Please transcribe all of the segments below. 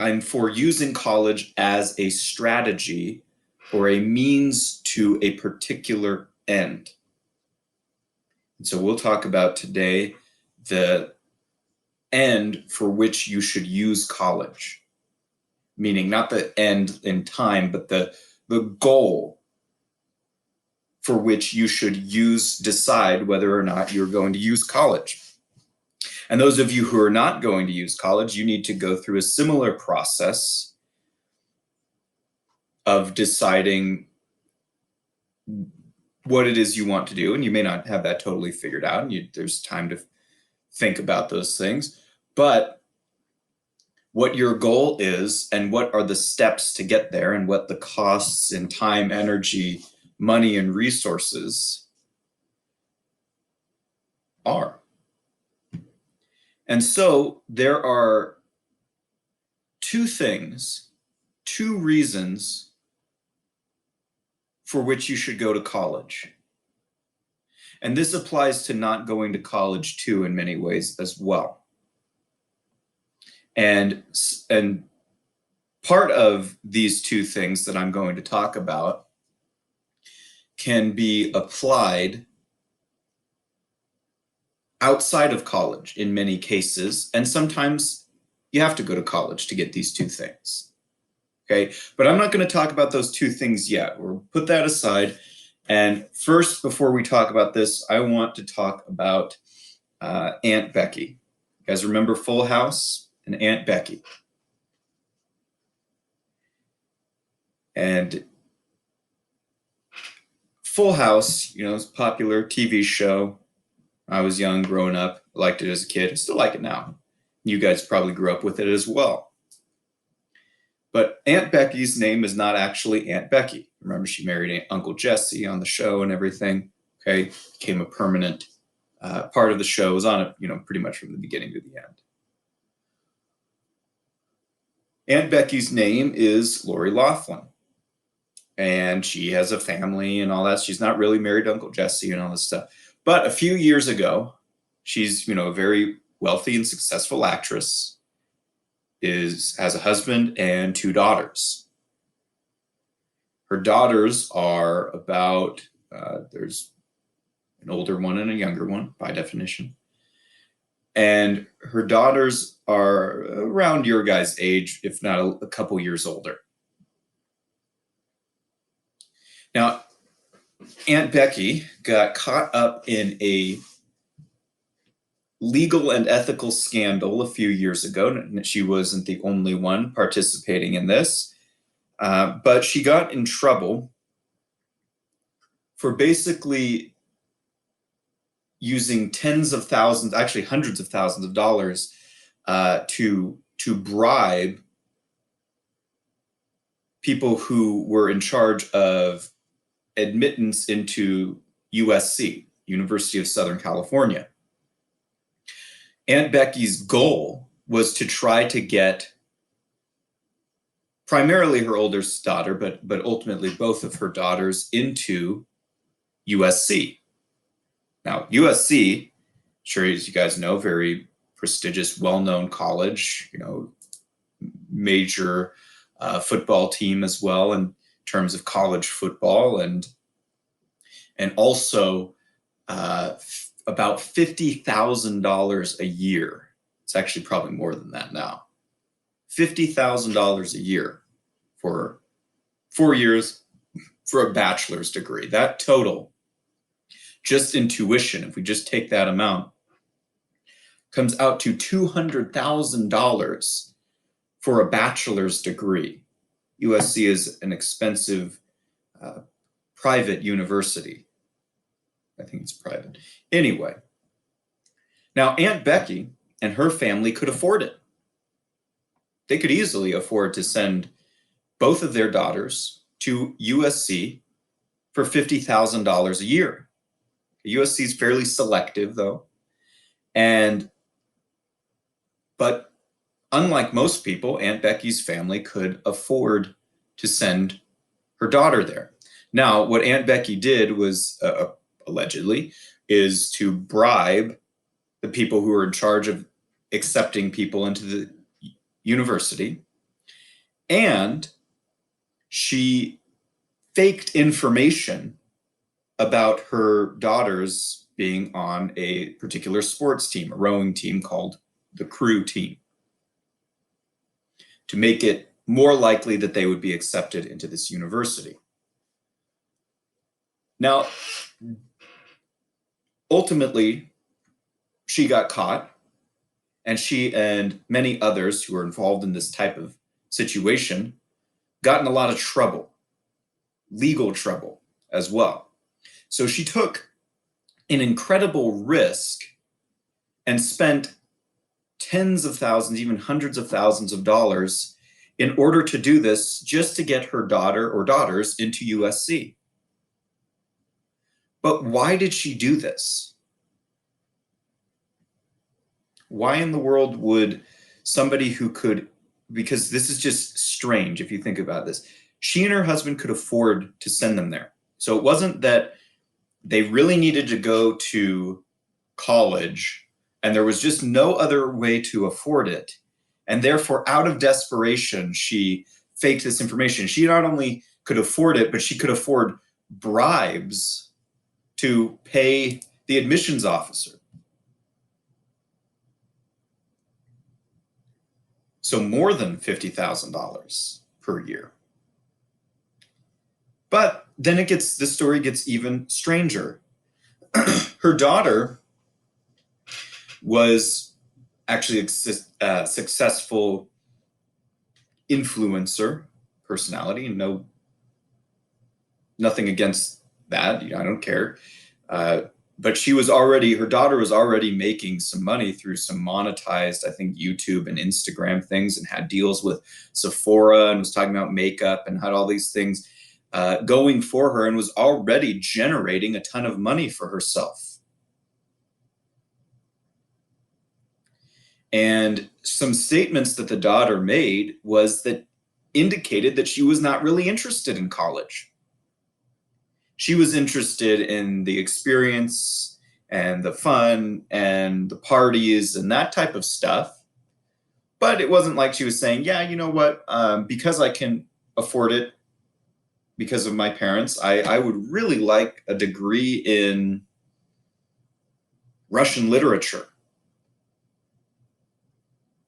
I'm for using college as a strategy or a means to a particular end. And so we'll talk about today the end for which you should use college, meaning not the end in time, but the goal for which you should decide whether or not you're going to use college. And those of you who are not going to use college, you need to go through a similar process of deciding what it is you want to do. And you may not have that totally figured out, and there's time to think about those things. But what your goal is and what are the steps to get there and what the costs in time, energy, money, and resources are. And so there are two reasons for which you should go to college. And this applies to not going to college too in many ways as well. And part of these two things that I'm going to talk about can be applied outside of college in many cases, and sometimes you have to go to college to get these two things. Okay, but I'm not going to talk about those two things yet. We'll put that aside. And first, before we talk about this, I want to talk about Aunt Becky. You guys remember Full House and Aunt Becky? And Full House, is a popular TV show. I was young growing up, liked it as a kid. I still like it now. You guys probably grew up with it as well. But Aunt Becky's name is not actually Aunt Becky. Remember, she married Uncle Jesse on the show and everything. Okay, became a permanent part of the show. Was on it, pretty much from the beginning to the end. Aunt Becky's name is Lori Loughlin, and she has a family and all that. She's not really married to Uncle Jesse and all this stuff. But a few years ago, she's a very wealthy and successful actress. Has a husband and two daughters. Her daughters are about, there's an older one and a younger one by definition. And her daughters are around your guys' age, if not a couple years older. Now, Aunt Becky got caught up in a legal and ethical scandal a few years ago. She wasn't the only one participating in this, but she got in trouble for basically using tens of thousands, actually hundreds of thousands of dollars to bribe people who were in charge of admittance into USC, University of Southern California. Aunt Becky's goal was to try to get primarily her oldest daughter, but ultimately both of her daughters into USC. Now, USC, sure as you guys know, very prestigious, well-known college, major football team as well in terms of college football, and also about $50,000 a year. It's actually probably more than that now. $50,000 a year for 4 years for a bachelor's degree. That total, just in tuition, if we just take that amount, comes out to $200,000 for a bachelor's degree. USC is an expensive private university. I think it's private. Anyway, now Aunt Becky and her family could afford it. They could easily afford to send both of their daughters to USC for $50,000 a year. USC is fairly selective, though. But unlike most people, Aunt Becky's family could afford to send her daughter there. Now, what Aunt Becky did was, allegedly, is to bribe the people who are in charge of accepting people into the university. And she faked information about her daughters being on a particular sports team, a rowing team called the Crew Team, to make it more likely that they would be accepted into this university. Now, ultimately, she got caught, and she and many others who were involved in this type of situation got in a lot of trouble, legal trouble as well. So she took an incredible risk and spent tens of thousands, even hundreds of thousands of dollars in order to do this, just to get her daughter or daughters into USC. But why did she do this? Why in the world would somebody who could, because this is just strange if you think about this, she and her husband could afford to send them there. So it wasn't that they really needed to go to college and there was just no other way to afford it. And therefore, out of desperation, she faked this information. She not only could afford it, but she could afford bribes to pay the admissions officer. So more than $50,000 per year. But then the story gets even stranger. Her daughter was actually a successful influencer personality. Nothing against that. I don't care. But her daughter was already making some money through some monetized, I think, YouTube and Instagram things, and had deals with Sephora and was talking about makeup and had all these things going for her, and was already generating a ton of money for herself. And some statements that the daughter made indicated that she was not really interested in college. She was interested in the experience and the fun and the parties and that type of stuff. But it wasn't like she was saying, yeah, you know what, because I can afford it because of my parents, I would really like a degree in Russian literature.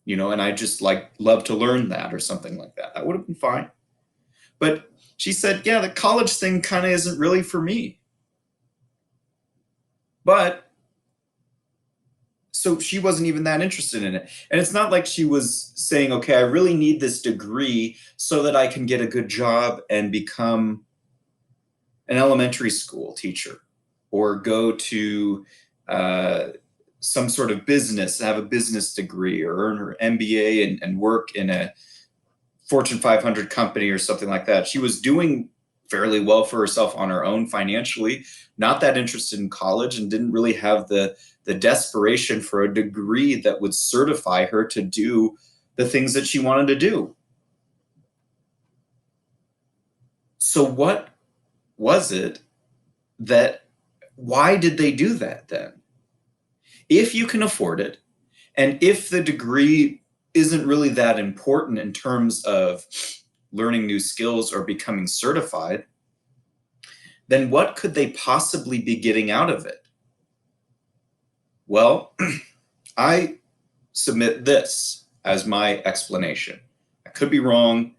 And I just love to learn that or something like that. That would have been fine. But she said, yeah, the college thing kind of isn't really for me. But so she wasn't even that interested in it. And it's not like she was saying, okay, I really need this degree so that I can get a good job and become an elementary school teacher or go to some sort of business, have a business degree, or earn her MBA and work in a Fortune 500 company or something like that. She was doing fairly well for herself on her own financially, not that interested in college, and didn't really have the desperation for a degree that would certify her to do the things that she wanted to do. So what was it why did they do that then? If you can afford it, and if the degree isn't really that important in terms of learning new skills or becoming certified, then what could they possibly be getting out of it? Well, I submit this as my explanation. I could be wrong.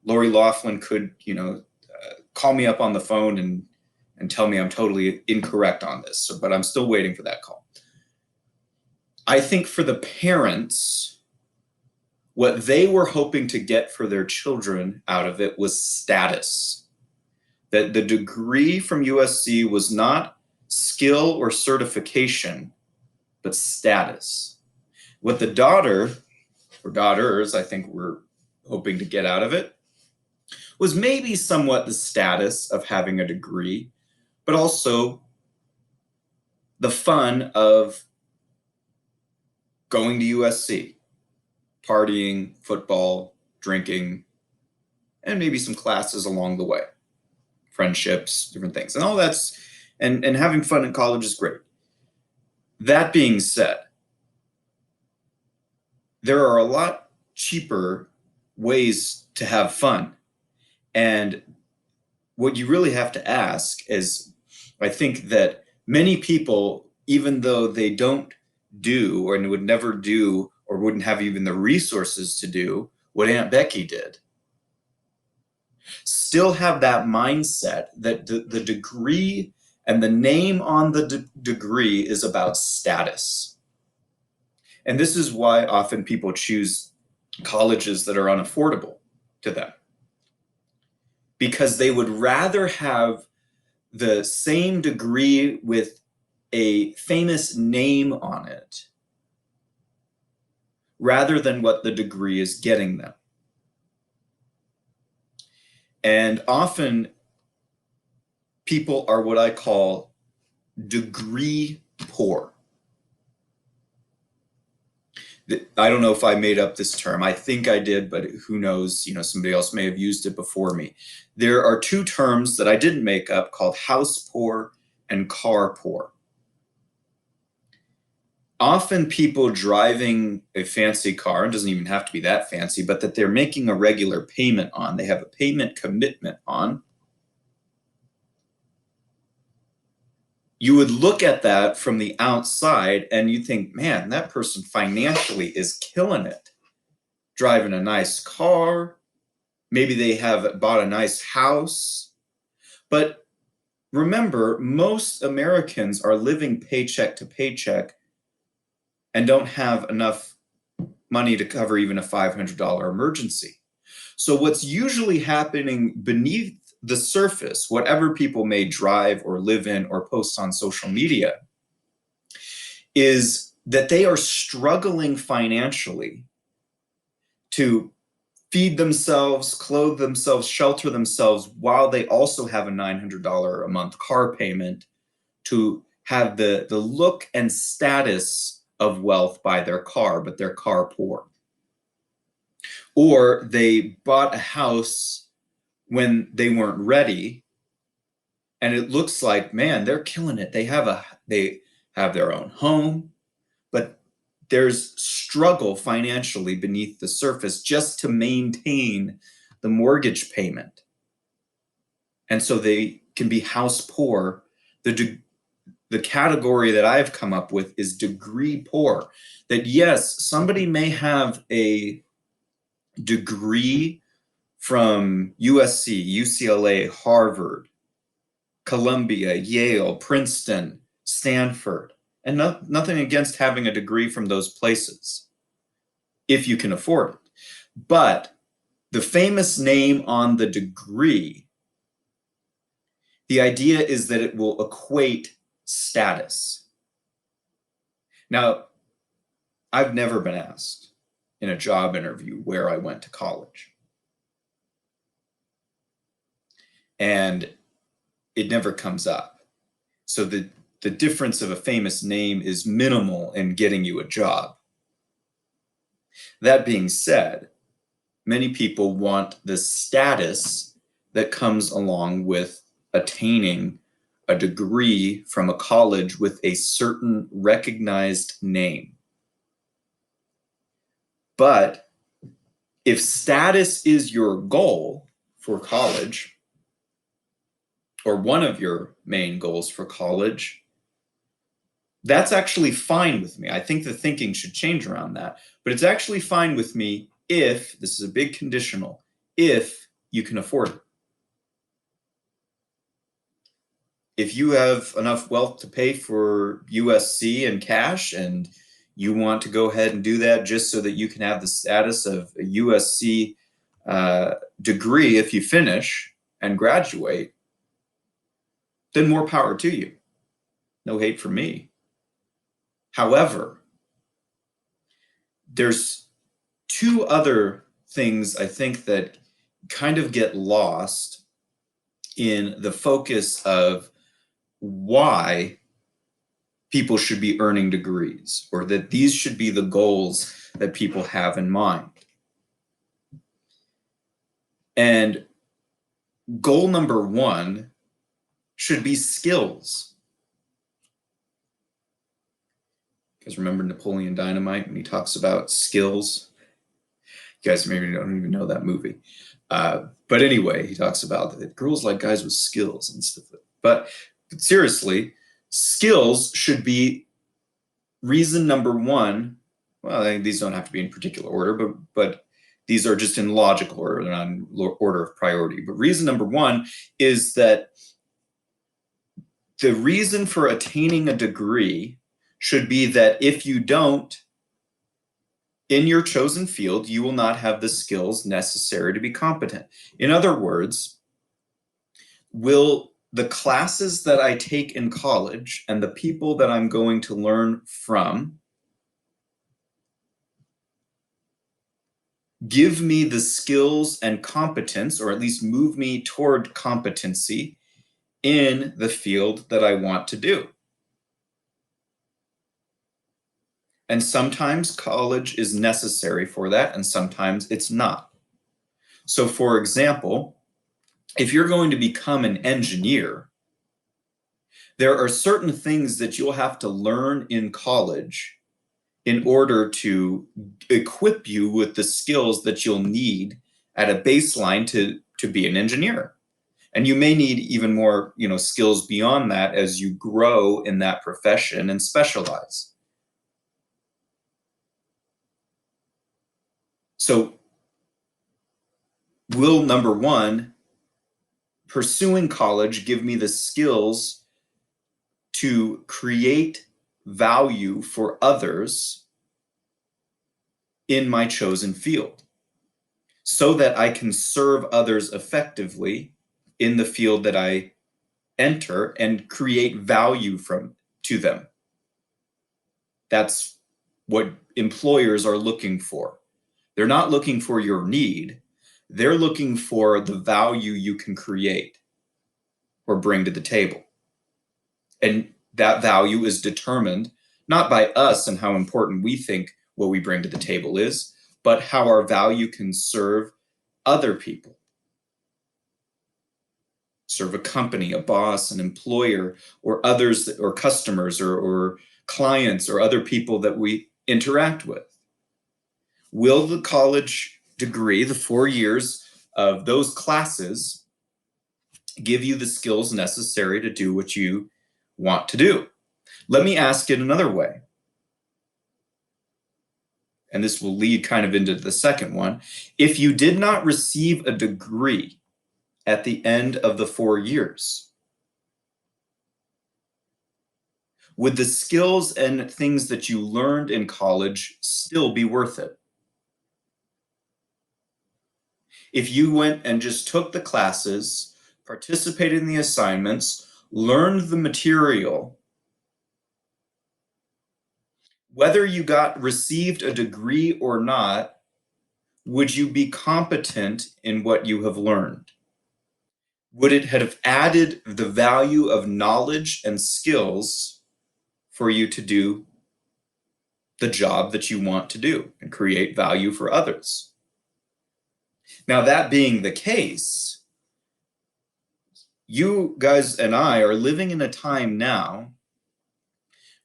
Lori Loughlin could, call me up on the phone and tell me I'm totally incorrect on this, but I'm still waiting for that call. I think for the parents, what they were hoping to get for their children out of it was status. That the degree from USC was not skill or certification, but status. What the daughter or daughters, I think, were hoping to get out of it was maybe somewhat the status of having a degree, but also the fun of going to USC, partying, football, drinking, and maybe some classes along the way, friendships, different things. And all that's, and having fun in college is great. That being said, there are a lot cheaper ways to have fun. And what you really have to ask is, I think that many people, even though they don't do or would never do or wouldn't have even the resources to do what Aunt Becky did, still have that mindset that the degree and the name on the degree is about status. And this is why often people choose colleges that are unaffordable to them, because they would rather have the same degree with a famous name on it rather than what the degree is getting them. And often people are what I call degree poor. I don't know if I made up this term. I think I did, but who knows? Somebody else may have used it before me. There are two terms that I didn't make up called house poor and car poor. Often people driving a fancy car, it doesn't even have to be that fancy, but that they're making a regular payment on, they have a payment commitment on. You would look at that from the outside and you think, man, that person financially is killing it. Driving a nice car, maybe they have bought a nice house. But remember, most Americans are living paycheck to paycheck and don't have enough money to cover even a $500 emergency. So what's usually happening beneath the surface, whatever people may drive or live in or post on social media, is that they are struggling financially to feed themselves, clothe themselves, shelter themselves, while they also have a $900 a month car payment to have the look and status of wealth by their car, but they're car poor. Or they bought a house when they weren't ready, and it looks like, man, they're killing it. They have their own home, but there's struggle financially beneath the surface just to maintain the mortgage payment. And so they can be house poor. The category that I've come up with is degree poor. That yes, somebody may have a degree from USC, UCLA, Harvard, Columbia, Yale, Princeton, Stanford, and nothing against having a degree from those places if you can afford it. But the famous name on the degree, the idea is that it will equate status. Now, I've never been asked in a job interview where I went to college. And it never comes up. So the difference of a famous name is minimal in getting you a job. That being said, many people want the status that comes along with attaining a degree from a college with a certain recognized name. But if status is your goal for college, or one of your main goals for college, that's actually fine with me. I think the thinking should change around that. But it's actually fine with me if, this is a big conditional, if you can afford it. If you have enough wealth to pay for USC in cash and you want to go ahead and do that just so that you can have the status of a USC degree if you finish and graduate, then more power to you. No hate for me. However, there's two other things I think that kind of get lost in the focus of why people should be earning degrees, or that these should be the goals that people have in mind. And goal number one should be skills. You guys remember Napoleon Dynamite when he talks about skills? You guys maybe don't even know that movie. But anyway, he talks about that girls like guys with skills and stuff. But seriously, skills should be reason number one. Well, these don't have to be in particular order, but these are just in logical order, they're not in order of priority. But reason number one is that the reason for attaining a degree should be that if you don't, in your chosen field, you will not have the skills necessary to be competent. In other words, will the classes that I take in college and the people that I'm going to learn from give me the skills and competence, or at least move me toward competency in the field that I want to do? And sometimes college is necessary for that, and sometimes it's not. So, for example, if you're going to become an engineer, there are certain things that you'll have to learn in college in order to equip you with the skills that you'll need at a baseline to be an engineer. And you may need even more, skills beyond that as you grow in that profession and specialize. So, will number one, pursuing college give me the skills to create value for others in my chosen field so that I can serve others effectively in the field that I enter and create value to them? That's what employers are looking for. They're not looking for your need. They're looking for the value you can create or bring to the table. And that value is determined not by us and how important we think what we bring to the table is, but how our value can serve other people. Serve a company, a boss, an employer, or others, or customers, or clients, or other people that we interact with. Will the college degree, the 4 years of those classes, give you the skills necessary to do what you want to do? Let me ask it another way. And this will lead kind of into the second one. If you did not receive a degree at the end of the 4 years, would the skills and things that you learned in college still be worth it? If you went and just took the classes, participated in the assignments, learned the material, whether you received a degree or not, would you be competent in what you have learned? Would it have added the value of knowledge and skills for you to do the job that you want to do and create value for others? Now, that being the case, you guys and I are living in a time now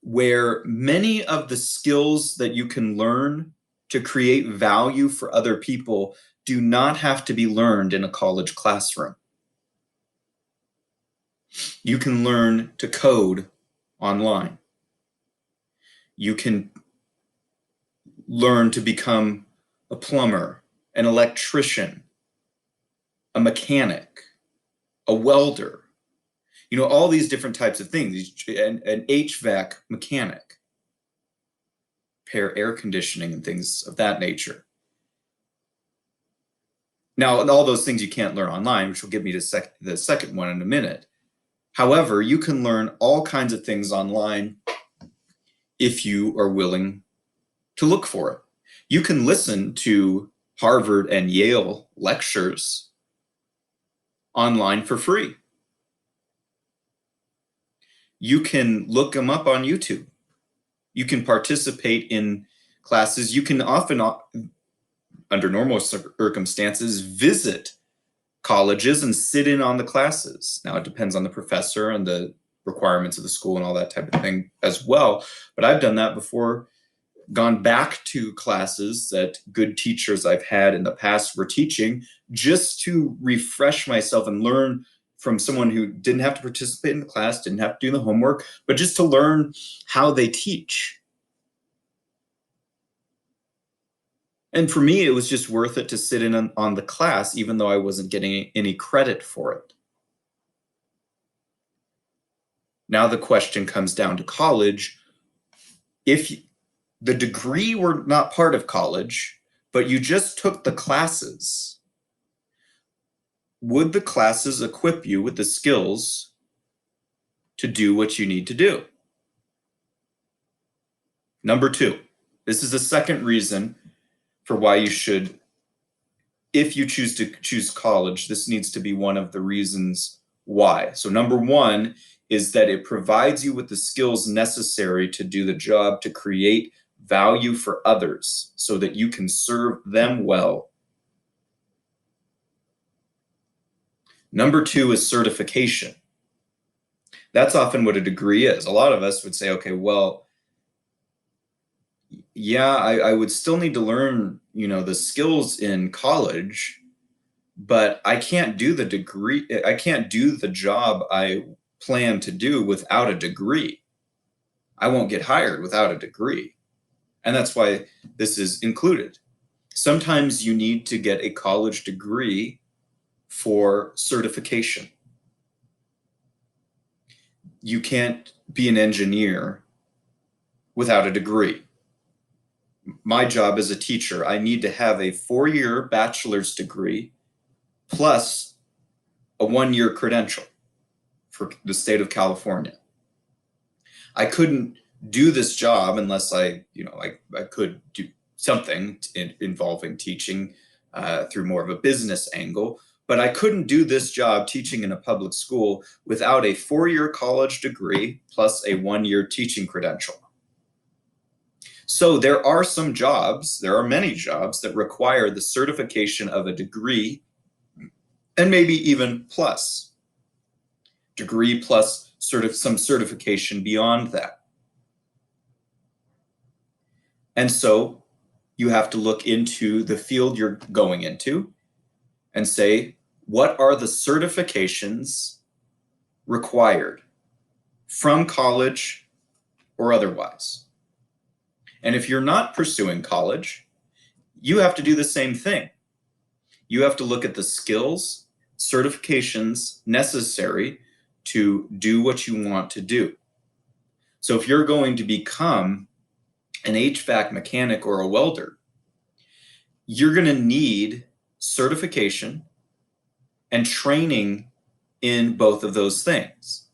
where many of the skills that you can learn to create value for other people do not have to be learned in a college classroom. You can learn to code online. You can learn to become a plumber, an electrician, a mechanic, a welder, all these different types of things, an HVAC mechanic, repair air conditioning and things of that nature. Now, all those things you can't learn online, which will get me to the second one in a minute. However, you can learn all kinds of things online if you are willing to look for it. You can listen to Harvard and Yale lectures online for free. You can look them up on YouTube. You can participate in classes. You can often, under normal circumstances, visit colleges and sit in on the classes. Now, it depends on the professor and the requirements of the school and all that type of thing as well. But I've done that before gone back to classes that good teachers I've had in the past were teaching just to refresh myself and learn from someone who didn't have to participate in the class, didn't have to do the homework, but just to learn how they teach. And for me, it was just worth it to sit in on the class, even though I wasn't getting any credit for it. Now the question comes down to college. If the degree were not part of college, but you just took the classes, would the classes equip you with the skills to do what you need to do? Number two, this is the second reason for why you should, if you choose to choose college, this needs to be one of the reasons why. So number one is that it provides you with the skills necessary to do the job, to create value for others so that you can serve them well. Number two is certification. That's often what a degree is. A lot of us would say, okay, well, yeah, I would still need to learn, the skills in college, but I can't do the degree. I can't do the job I plan to do without a degree. I won't get hired without a degree. And that's why this is included. Sometimes you need to get a college degree for certification. You can't be an engineer without a degree. My job as a teacher, I need to have a 4-year bachelor's degree plus a 1-year credential for the state of California. I couldn't do this job unless I could do something involving teaching through more of a business angle, but I couldn't do this job teaching in a public school without a 4-year college degree plus a 1-year teaching credential. So there are many jobs that require the certification of a degree and maybe even plus. Degree plus some certification beyond that. And so you have to look into the field you're going into and say, what are the certifications required from college or otherwise? And if you're not pursuing college, you have to do the same thing. You have to look at the skills, certifications necessary to do what you want to do. So if you're going to become an HVAC mechanic or a welder, you're going to need certification and training in both of those things.